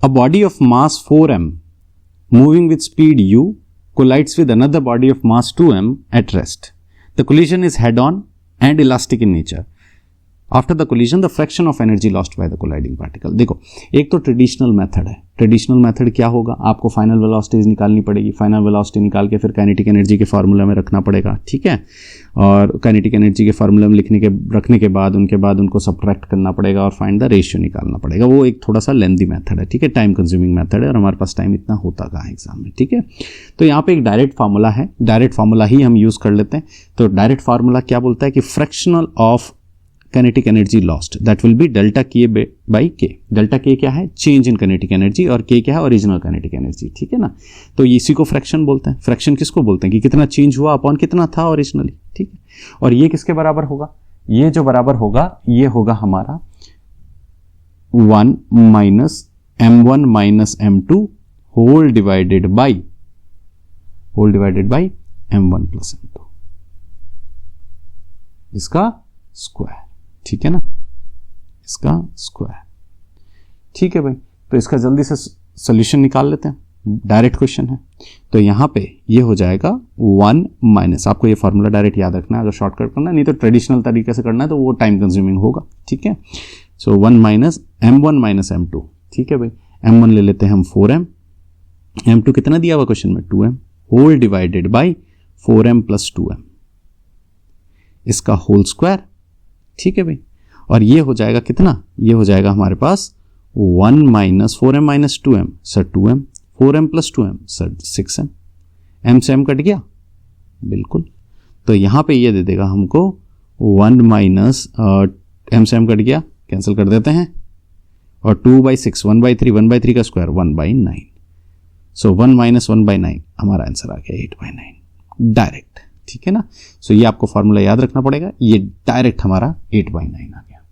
A body of mass 4m moving with speed u collides with another body of mass 2m at rest. The collision is head-on and elastic in nature. After the collision, the fraction of energy lost by the colliding particle. देखो, एक तो traditional method है. Traditional method क्या होगा, आपको final velocity निकालनी पड़ेगी. Final velocity निकाल के फिर काइनेटिक एनर्जी के फार्मूला में रखना पड़ेगा, ठीक है. और काइनेटिक एनर्जी के फार्मूला में रखने के बाद उनको सब्ट्रैक्ट करना पड़ेगा और फाइंड द रेशियो निकालना पड़ेगा. वो एक थोड़ा सा लेंथी मेथड है, ठीक है, टाइम कंज्यूमिंग मेथड है, और हमारे पास टाइम इतना होता कहाँ है एग्जाम में, ठीक है. तो यहाँ पे एक डायरेक्ट फार्मूला है, डायरेक्ट फार्मूला ही हम यूज कर लेते हैं. तो डायरेक्ट फार्मूला क्या बोलता है कि fractional of kinetic energy lost that will be delta k by k. delta k क्या है, चेंज इन kinetic energy, और k क्या है, ओरिजिनल kinetic energy, ठीक है ना. तो इसी को फ्रैक्शन बोलते हैं. फ्रैक्शन किसको बोलते हैं कि कितना चेंज हुआ अपॉन कितना था ओरिजिनली, ठीक है. और ये किसके बराबर होगा, ये जो बराबर होगा ये होगा हमारा 1 minus m1 minus m2 whole divided by m1 plus m2, इसका स्क्वायर, ठीक है ना, इसका स्क्वायर, ठीक है भाई. तो इसका जल्दी से सॉल्यूशन निकाल लेते हैं, डायरेक्ट क्वेश्चन है. तो यहां पे ये हो जाएगा 1 माइनस, आपको ये फॉर्मूला डायरेक्ट याद रखना है अगर शॉर्टकट करना है, नहीं तो ट्रेडिशनल तरीके से करना है तो वो टाइम कंज्यूमिंग होगा, ठीक है. सो 1 माइनस m1 माइनस m2, ठीक है भाई. m1 ले लेते हैं हम 4m, m2 कितना दिया हुआ क्वेश्चन में 2m, whole divided by 4m plus 2m, इसका होल स्क्वायर, ठीक है भाई. और ये हो जाएगा कितना, ये हो जाएगा हमारे पास 1 minus 4m minus 2m sir 2m, 4m plus 2m sir 6m, m से m कट गया, बिल्कुल. तो यहां पे ये दे देगा हमको 1 माइनस m से m कट गया, कैंसिल कर देते हैं, और 2/6 1/3 1/3 का स्क्वायर 1/9. सो 1 माइनस 1/9 हमारा आंसर आ गया 8/9 डायरेक्ट, ठीक है ना. सो ये आपको फॉर्मूला याद रखना पड़ेगा, ये डायरेक्ट हमारा 8/9 आ गया.